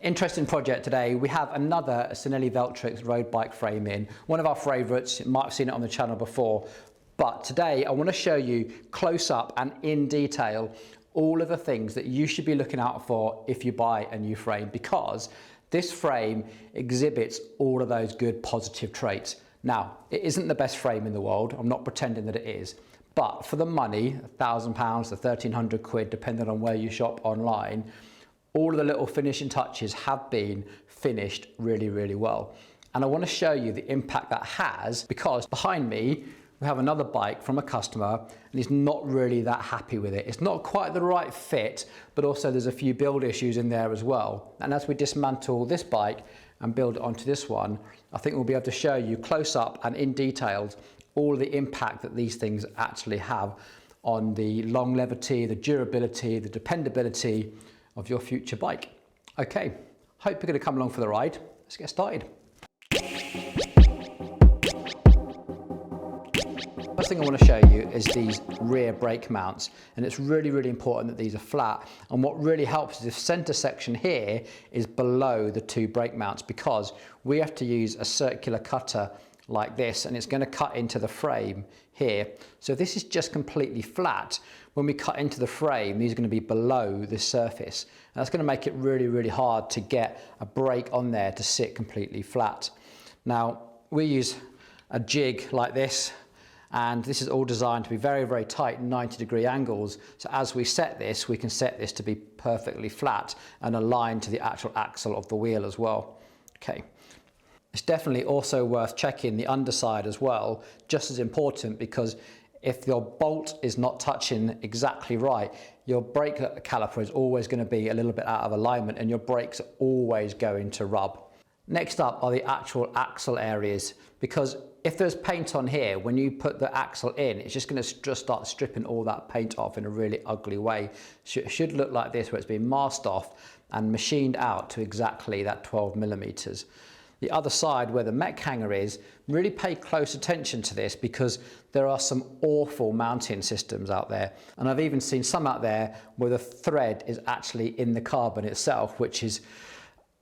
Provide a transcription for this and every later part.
Interesting project today. We have another Cinelli Veltrix road bike frame in. One of our favourites. You might have seen it on the channel before. But today I want to show you close up and in detail all of the things that you should be looking out for if you buy a new frame, because this frame exhibits all of those good positive traits. Now, it isn't the best frame in the world. I'm not pretending that it is. But for the money, £1,000 to £1,300, depending on where you shop online, all of the little finishing touches have been finished really, really well. And I want to show you the impact that has, because behind me, we have another bike from a customer and he's not really that happy with it. It's not quite the right fit, but also there's a few build issues in there as well. And as we dismantle this bike and build it onto this one, I think we'll be able to show you close up and in details all the impact that these things actually have on the longevity, the durability, the dependability of your future bike. Okay, hope you're going to come along for the ride. Let's get started. First thing I want to show you is these rear brake mounts, and it's really, really important that these are flat. And what really helps is this center section here is below the two brake mounts, because we have to use a circular cutter like this, and it's going to cut into the frame here. So if this is just completely flat, when we cut into the frame, these are going to be below the surface. And that's going to make it really, really hard to get a brake on there to sit completely flat. Now, we use a jig like this, and this is all designed to be very, very tight 90-degree angles. So as we set this, we can set this to be perfectly flat and aligned to the actual axle of the wheel as well. Okay. It's definitely also worth checking the underside as well, just as important, because if your bolt is not touching exactly right, your brake caliper is always going to be a little bit out of alignment and your brakes are always going to rub. Next up are the actual axle areas, because if there's paint on here, when you put the axle in, it's just going to start stripping all that paint off in a really ugly way. It should look like this, where it's been masked off and machined out to exactly that 12 millimeters. The other side, where the mech hanger is, really pay close attention to this, because there are some awful mounting systems out there. And I've even seen some out there where the thread is actually in the carbon itself, which is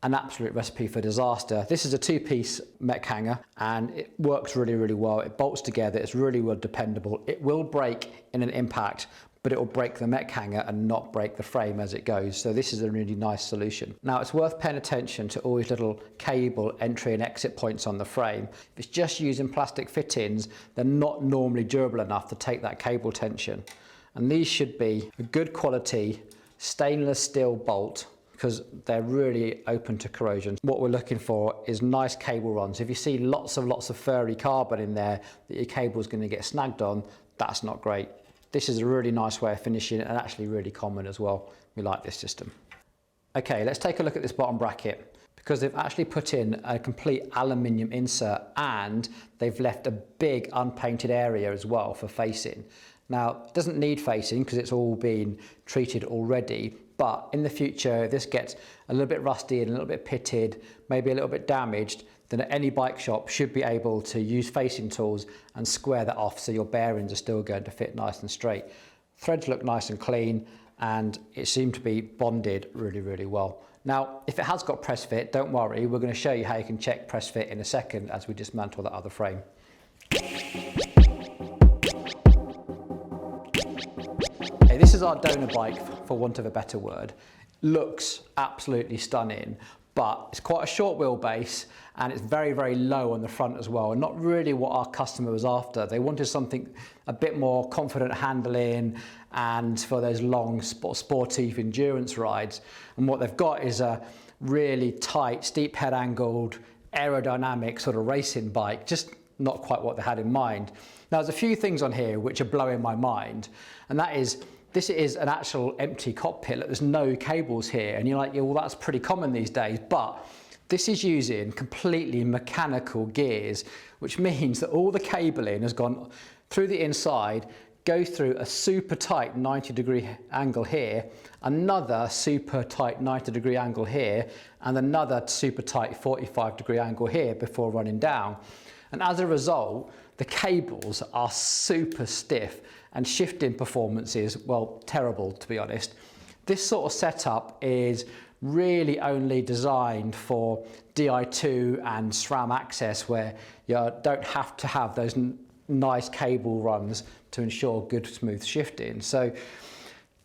an absolute recipe for disaster. This is a two-piece mech hanger and it works really, really well. It bolts together, it's really well dependable. It will break in an impact, but it will break the mech hanger and not break the frame as it goes. So this is a really nice solution. Now, it's worth paying attention to all these little cable entry and exit points on the frame. If it's just using plastic fittings, they're not normally durable enough to take that cable tension. And these should be a good quality stainless steel bolt, because they're really open to corrosion. What we're looking for is nice cable runs. If you see lots of furry carbon in there that your cable's going to get snagged on, that's not great. This is a really nice way of finishing and actually really common as well. We like this system. Okay, let's take a look at this bottom bracket, because they've actually put in a complete aluminium insert and they've left a big unpainted area as well for facing. Now, it doesn't need facing because it's all been treated already, but in the future, if this gets a little bit rusty and a little bit pitted, maybe a little bit damaged, then any bike shop should be able to use facing tools and square that off so your bearings are still going to fit nice and straight. Threads look nice and clean, and it seemed to be bonded really, really well. Now, if it has got press fit, don't worry, we're going to show you how you can check press fit in a second as we dismantle that other frame. Okay, this is our donor bike, for want of a better word. Looks absolutely stunning, but it's quite a short wheelbase and it's very, very low on the front as well, and not really what our customer was after. They wanted something a bit more confident handling and for those long sporty endurance rides. And what they've got is a really tight, steep head angled, aerodynamic sort of racing bike, just not quite what they had in mind. Now, there's a few things on here which are blowing my mind, and that is, this is an actual empty cockpit. Look, there's no cables here, and you're like, yeah, well, that's pretty common these days, but this is using completely mechanical gears, which means that all the cabling has gone through the inside, go through a super tight 90-degree angle here, another super tight 90-degree angle here, and another super tight 45-degree angle here before running down. And as a result, the cables are super stiff and shifting performance is, well, terrible, to be honest. This sort of setup is really only designed for Di2 and SRAM access, where you don't have to have those nice cable runs to ensure good smooth shifting. So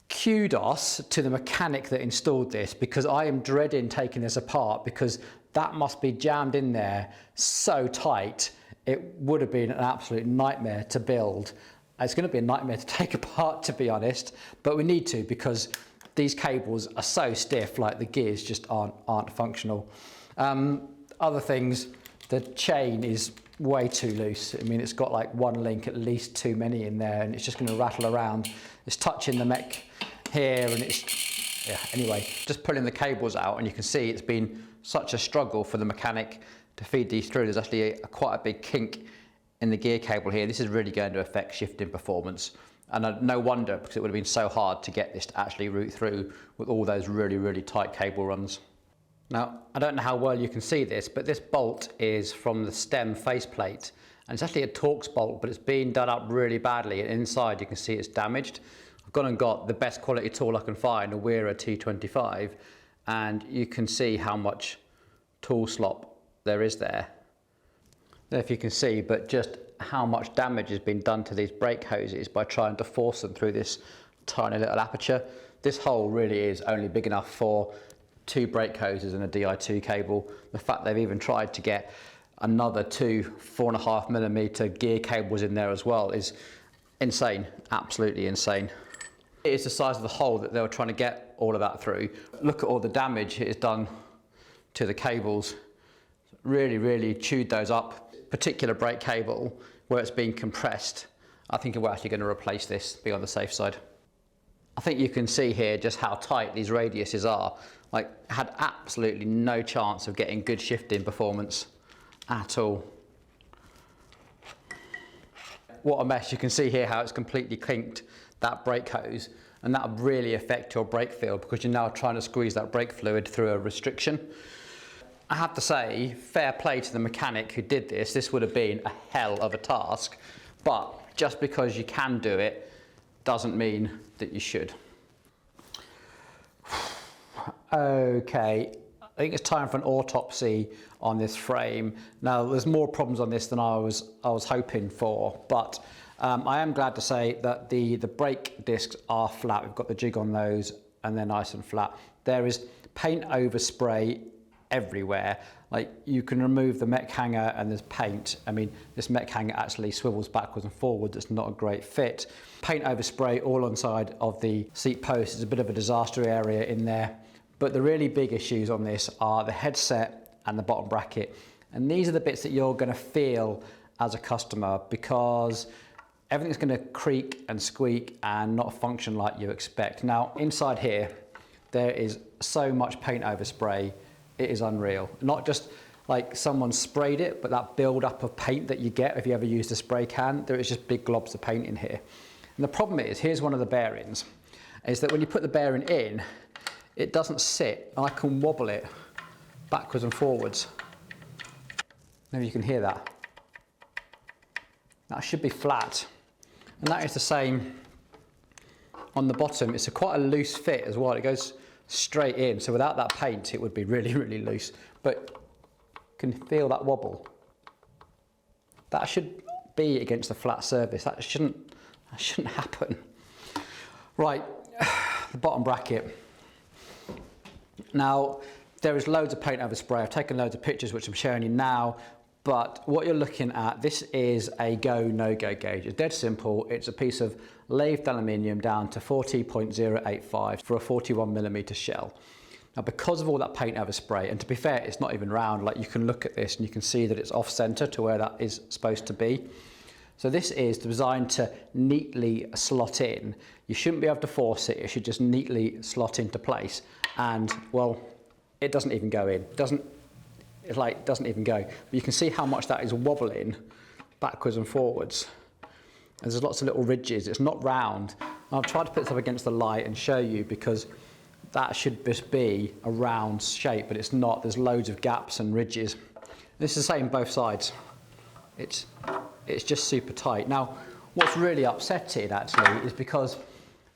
kudos to the mechanic that installed this, because I am dreading taking this apart, because that must be jammed in there so tight. It would have been an absolute nightmare to build. It's going to be a nightmare to take apart, to be honest, but we need to, because these cables are so stiff, like the gears just aren't functional. Other things, the chain is way too loose. I mean, it's got like one link, at least too many in there, and it's just going to rattle around. It's touching the mech here, and it's, yeah, anyway, just pulling the cables out, and you can see it's been such a struggle for the mechanic to feed these through. There's actually quite a big kink in the gear cable here. This is really going to affect shifting performance, and no wonder, because it would have been so hard to get this to actually route through with all those really, really tight cable runs. Now, I don't know how well you can see this, but this bolt is from the stem faceplate, and it's actually a Torx bolt, but it's been done up really badly, and inside you can see it's damaged. I've gone and got the best quality tool I can find, a Weira T25, and you can see how much tool slop there is there. There, if you can see, but just how much damage has been done to these brake hoses by trying to force them through this tiny little aperture. This hole really is only big enough for 2 brake hoses and a Di2 cable. The fact they've even tried to get another 2 4.5mm gear cables in there as well is insane, absolutely insane. It is the size of the hole that they were trying to get all of that through. Look at all the damage it has done to the cables. Really, really chewed those up. Particular brake cable, where it's been compressed, I think we're actually going to replace this to be on the safe side. I think you can see here just how tight these radiuses are. Like, had absolutely no chance of getting good shifting performance at all. What a mess. You can see here how it's completely kinked that brake hose, and that would really affect your brake feel, because you're now trying to squeeze that brake fluid through a restriction. I have to say, fair play to the mechanic who did this. This would have been a hell of a task, but just because you can do it doesn't mean that you should. Okay, I think it's time for an autopsy on this frame. Now, there's more problems on this than I was hoping for, but I am glad to say that the brake discs are flat. We've got the jig on those, and they're nice and flat. There is paint overspray everywhere. Like, you can remove the mech hanger and there's paint. I mean, this mech hanger actually swivels backwards and forwards. It's not a great fit. Paint overspray all on side of the seat post. It's a bit of a disaster area in there. But the really big issues on this are the headset and the bottom bracket. And these are the bits that you're going to feel as a customer, because everything's going to creak and squeak and not function like you expect. Now, inside here, there is so much paint overspray. It is unreal. Not just like someone sprayed it, but that build up of paint that you get if you ever use a spray can, there is just big globs of paint in here. And the problem is, here's one of the bearings, is that when you put the bearing in, it doesn't sit, and I can wobble it backwards and forwards. Maybe you can hear that. That should be flat. And that is the same on the bottom. It's quite a loose fit as well. It goes straight in, so without that paint it would be really, really loose, but you can feel that wobble. That should be against the flat surface. That shouldn't happen. Right, the bottom bracket. Now, there is loads of paint overspray. I've taken loads of pictures which I'm showing you now, but what you're looking at, this is a go, no-go gauge. It's dead simple. It's a piece of lathed aluminium down to 40.085 for a 41mm shell. Now, because of all that paint overspray, and to be fair, it's not even round, like you can look at this and you can see that it's off center to where that is supposed to be. So this is designed to neatly slot in. You shouldn't be able to force it. It should just neatly slot into place. And, well, it doesn't even go in. It doesn't even go. But you can see how much that is wobbling backwards and forwards. And there's lots of little ridges. It's not round. I'll try to put this up against the light and show you, because that should just be a round shape, but it's not. There's loads of gaps and ridges. This is the same both sides. It's just super tight. Now, what's really upsetting actually is because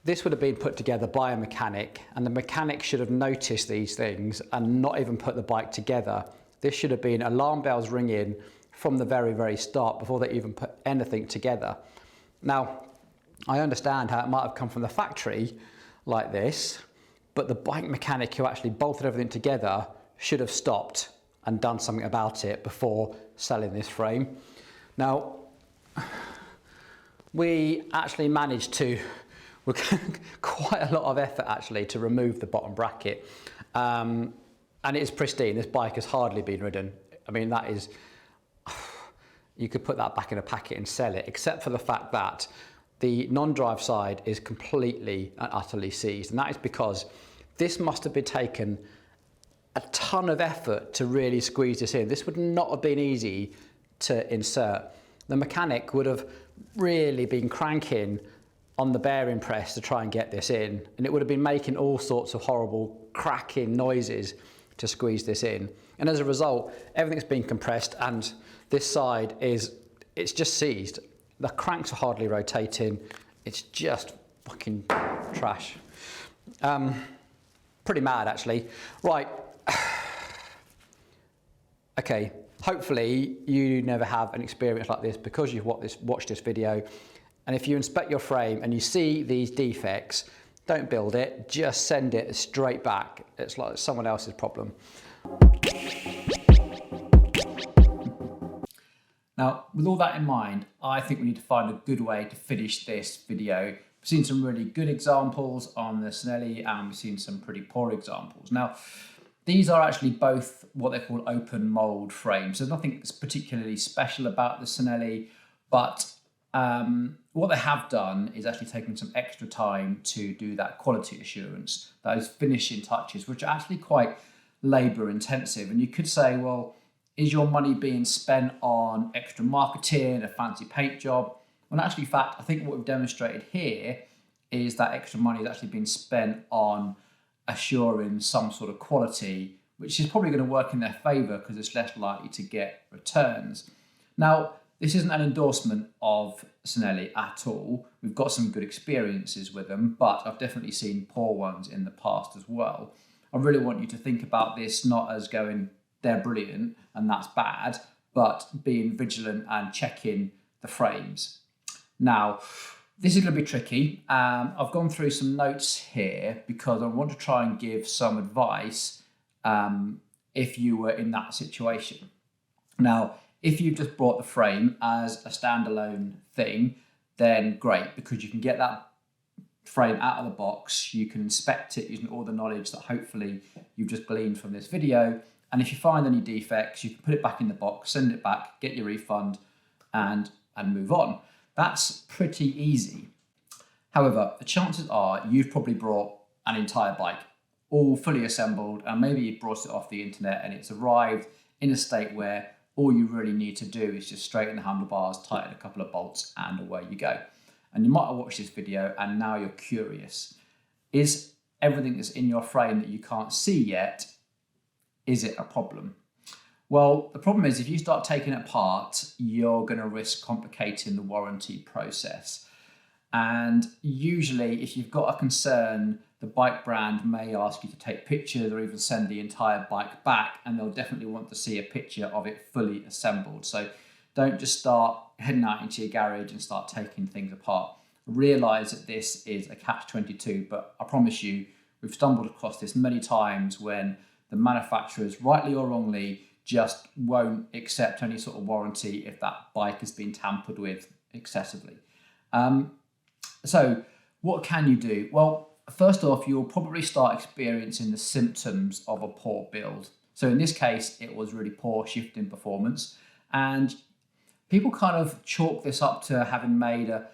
this would have been put together by a mechanic, and the mechanic should have noticed these things and not even put the bike together. This should have been alarm bells ringing from the very, very start before they even put anything together. Now, I understand how it might have come from the factory like this, but the bike mechanic who actually bolted everything together should have stopped and done something about it before selling this frame. Now, we actually managed to, quite a lot of effort actually, to remove the bottom bracket. And it is pristine. This bike has hardly been ridden. I mean, that is, you could put that back in a packet and sell it, except for the fact that the non-drive side is completely and utterly seized. And that is because this must have been taken a ton of effort to really squeeze this in. This would not have been easy to insert. The mechanic would have really been cranking on the bearing press to try and get this in, and it would have been making all sorts of horrible cracking noises to squeeze this in. And as a result, everything's been compressed, and this side it's just seized. The cranks are hardly rotating. It's just fucking trash. Pretty mad, actually. Right. Okay, hopefully you never have an experience like this because you've watched this video. And if you inspect your frame and you see these defects, don't build it, just send it straight back. It's like someone else's problem. Now, with all that in mind, I think we need to find a good way to finish this video. We've seen some really good examples on the Cinelli, and we've seen some pretty poor examples. Now, these are actually both what they call open mould frames. There's nothing that's particularly special about the Cinelli, but what they have done is actually taken some extra time to do that quality assurance, those finishing touches, which are actually quite labour intensive. And you could say, well, is your money being spent on extra marketing, a fancy paint job? Well, actually, in fact, I think what we've demonstrated here is that extra money is actually being spent on assuring some sort of quality, which is probably going to work in their favour because it's less likely to get returns. Now, this isn't an endorsement of Cinelli at all. We've got some good experiences with them, but I've definitely seen poor ones in the past as well. I really want you to think about this not as going, they're brilliant and that's bad, but being vigilant and checking the frames. Now, this is going to be tricky. I've gone through some notes here because I want to try and give some advice if you were in that situation. Now, if you've just brought the frame as a standalone thing, then great, because you can get that frame out of the box, you can inspect it using all the knowledge that hopefully you've just gleaned from this video. And if you find any defects, you can put it back in the box, send it back, get your refund, and move on. That's pretty easy. However, the chances are you've probably brought an entire bike, all fully assembled, and maybe you brought it off the internet and it's arrived in a state where all you really need to do is just straighten the handlebars, tighten a couple of bolts, and away you go. And you might have watched this video and now you're curious. Is everything that's in your frame that you can't see yet, is it a problem? Well, the problem is if you start taking it apart, you're going to risk complicating the warranty process. And usually if you've got a concern, the bike brand may ask you to take pictures or even send the entire bike back, and they'll definitely want to see a picture of it fully assembled. So don't just start heading out into your garage and start taking things apart. Realise that this is a catch-22, but I promise you, we've stumbled across this many times when the manufacturers, rightly or wrongly, just won't accept any sort of warranty if that bike has been tampered with excessively. So what can you do? Well, first off, you'll probably start experiencing the symptoms of a poor build. So in this case, it was really poor shifting performance. And people kind of chalk this up to having made a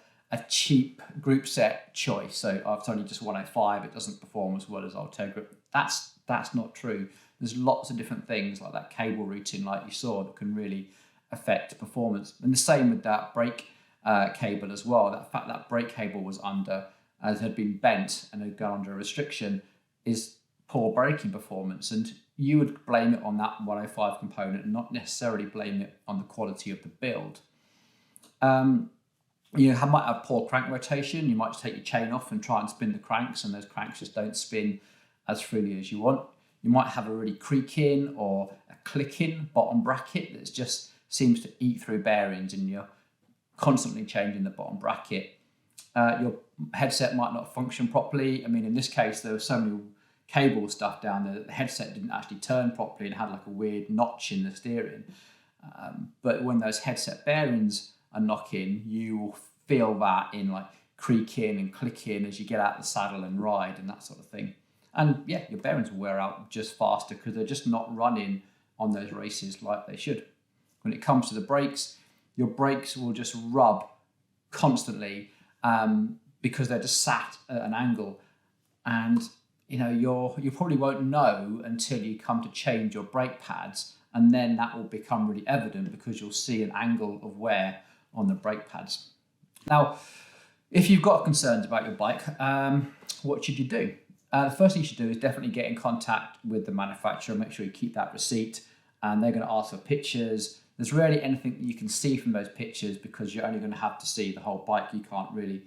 cheap group set choice. So it's only just 105, it doesn't perform as well as Ultegra. That's not true. There's lots of different things like that cable routing, like you saw, that can really affect performance. And the same with that brake cable as well. That fact that brake cable was under, as had been bent and had gone under a restriction, is poor braking performance. And you would blame it on that 105 component and not necessarily blame it on the quality of the build. might have poor crank rotation. You might just take your chain off and try and spin the cranks, and those cranks just don't spin as freely as you want. You might have a really creaking or a clicking bottom bracket that just seems to eat through bearings, and you're constantly changing the bottom bracket. Your headset might not function properly. I mean, in this case, there was so many cable stuff down there that the headset didn't actually turn properly and had like a weird notch in the steering. But when those headset bearings are knocking, you will feel that in like creaking and clicking as you get out the saddle and ride and that sort of thing. And yeah, your bearings will wear out just faster because they're just not running on those races like they should. When it comes to the brakes, your brakes will just rub constantly because they're just sat at an angle, and you probably won't know until you come to change your brake pads, and then that will become really evident because you'll see an angle of wear on the brake pads. Now, if you've got concerns about your bike, what should you do? The first thing you should do is definitely get in contact with the manufacturer. Make sure you keep that receipt, and they're going to ask for pictures. There's rarely anything that you can see from those pictures because you're only going to have to see the whole bike. You can't really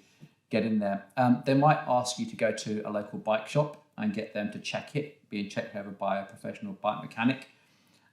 get in there. They might ask you to go to a local bike shop and get them to check it, being checked over by a professional bike mechanic.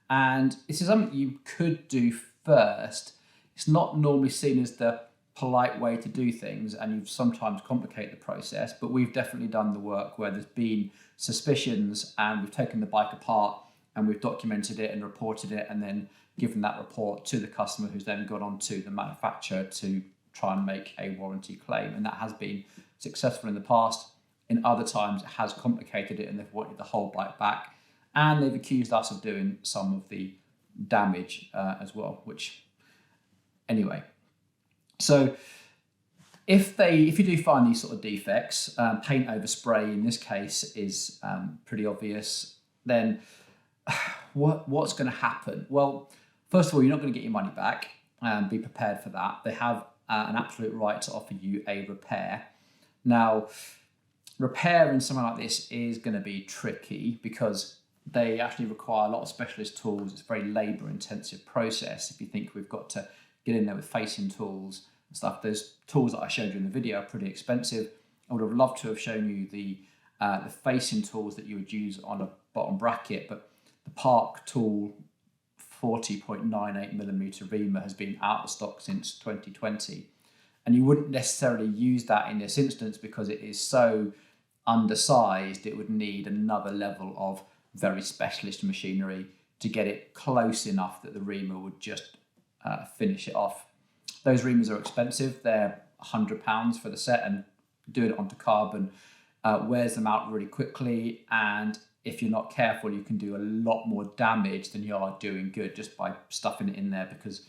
And this is something you could do first. It's not normally seen as the polite way to do things, and you sometimes complicate the process, but we've definitely done the work where there's been suspicions and we've taken the bike apart and we've documented it and reported it and then given that report to the customer, who's then gone on to the manufacturer to try and make a warranty claim. And that has been successful in the past. In other times, it has complicated it and they've wanted the whole bike back. And they've accused us of doing some of the damage as well, which, anyway. So if you do find these sort of defects, paint over spray in this case is pretty obvious, then what's going to happen? Well, first of all, you're not going to get your money back. Be prepared for that. They have an absolute right to offer you a repair. Now, repair in something like this is going to be tricky because they actually require a lot of specialist tools. It's a very labour-intensive process. If you think we've got to get in there with facing tools and stuff, those tools that I showed you in the video are pretty expensive. I would have loved to have shown you the facing tools that you would use on a bottom bracket, but the Park tool 40.98mm reamer has been out of stock since 2020. And you wouldn't necessarily use that in this instance because it is so undersized. It would need another level of very specialist machinery to get it close enough that the reamer would just finish it off. Those reamers are expensive. They're £100 for the set, and doing it onto carbon wears them out really quickly, and if you're not careful, you can do a lot more damage than you are doing good just by stuffing it in there, because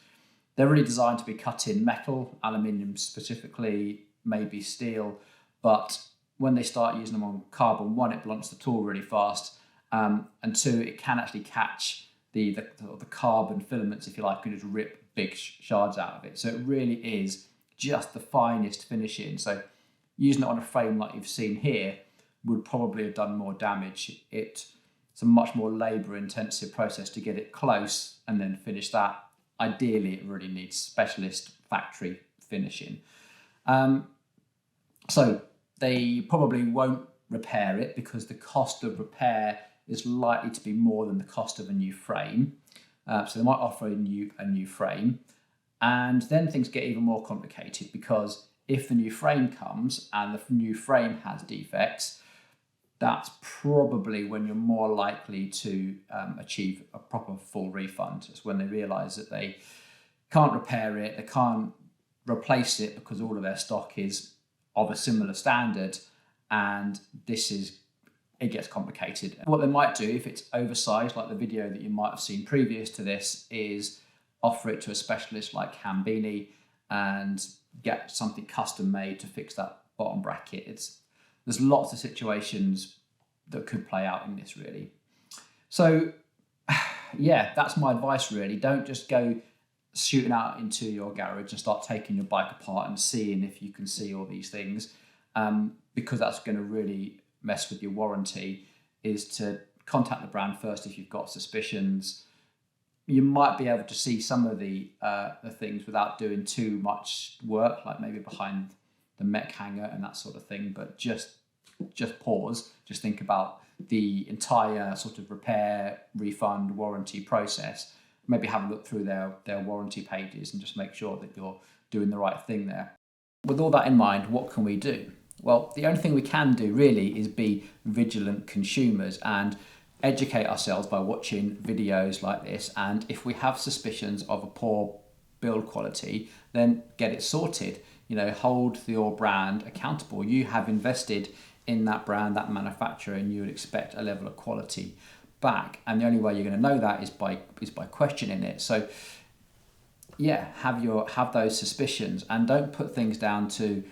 they're really designed to be cut in metal, aluminium specifically, maybe steel, but when they start using them on carbon, one, it blunts the tool really fast, and two, it can actually catch the carbon filaments, if you like, and just rip big shards out of it. So it really is just the finest finishing. So using it on a frame like you've seen here would probably have done more damage. It's a much more labour-intensive process to get it close and then finish that. Ideally, it really needs specialist factory finishing. So they probably won't repair it because the cost of repair is likely to be more than the cost of a new frame. So they might offer a new frame. And then things get even more complicated, because if the new frame comes and the new frame has defects, that's probably when you're more likely to achieve a proper full refund. It's when they realise that they can't repair it, they can't replace it because all of their stock is of a similar standard, and it gets complicated. What they might do, if it's oversized, like the video that you might have seen previous to this, is offer it to a specialist like Hambini and get something custom made to fix that bottom bracket. There's lots of situations that could play out in this, really. So yeah, that's my advice, really. Don't just go shooting out into your garage and start taking your bike apart and seeing if you can see all these things, because that's going to really mess with your warranty. Is to contact the brand first if you've got suspicions. you might be able to see some of the things without doing too much work, like maybe behind the mech hanger and that sort of thing. But just pause, just think about the entire sort of repair, refund, warranty process. Maybe have a look through their warranty pages and just make sure that you're doing the right thing there. With all that in mind, what can we do? Well, the only thing we can do really is be vigilant consumers and educate ourselves by watching videos like this. And if we have suspicions of a poor build quality, then get it sorted. You know, hold your brand accountable. You have invested in that brand, that manufacturer, and you would expect a level of quality back. And the only way you're going to know that is by questioning it. So yeah, have those suspicions, and don't put things down to,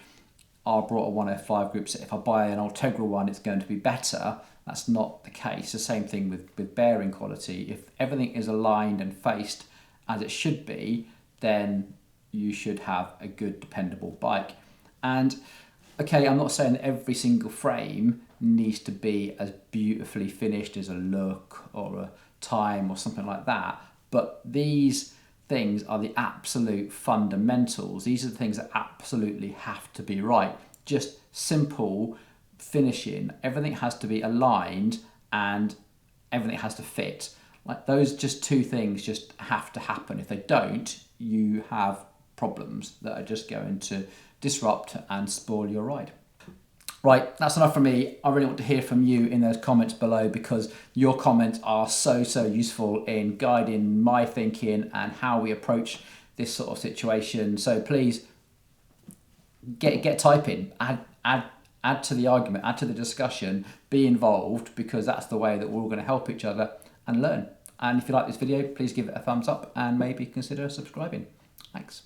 I brought a 105 group set, if I buy an Ultegra one it's going to be better. That's not the case. The same thing with bearing quality. If everything is aligned and faced as it should be, then you should have a good dependable bike. And okay, I'm not saying that every single frame needs to be as beautifully finished as a Look or a Time or something like that, but these things are the absolute fundamentals. These are the things that absolutely have to be right. Just simple finishing. Everything has to be aligned and everything has to fit. Like those just two things just have to happen. If they don't, you have problems that are just going to disrupt and spoil your ride. Right, that's enough from me. I really want to hear from you in those comments below, because your comments are so useful in guiding my thinking and how we approach this sort of situation. So please get typing, add to the argument, add to the discussion, be involved, because that's the way that we're all going to help each other and learn. And if you like this video, please give it a thumbs up and maybe consider subscribing. Thanks.